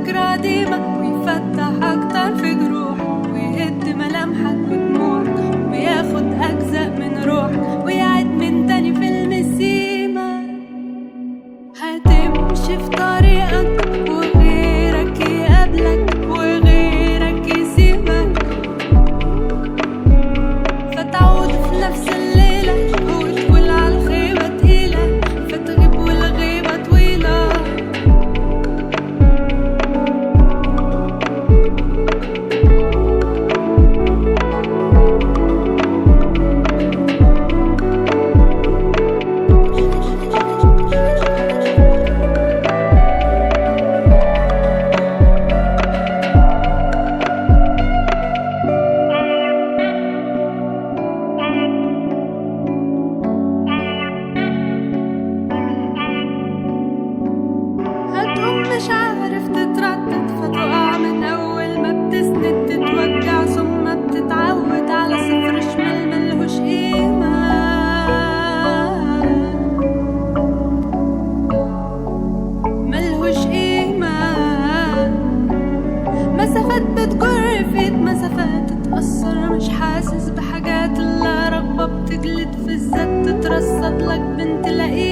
ذكرى ديما، ويفتح أكتر في جروحك ويهد ملامحك ودموعك وياخد أجزاء من روحك ويعيد من تاني فيلم السيما. هتمشي في طريقك وغيرك يقابلك وغيرك يسيبك، فتعود في نفس الليلة وتقول عالخيبة تقيلة، فتغيب والغيبة طويلة. هتقوم مش عارف تتردد، فتقع من أول ما بتسند، تتوجع ثم بتتعود على صفر شمال ملهوش قيمة. ملهوش قيمة. مسافات بتجر في ايد مسافات، تتأثر مش حاسس بحاجات، إلا رغبة بتجلد في الذات، تترصد لك بنت لئيمة.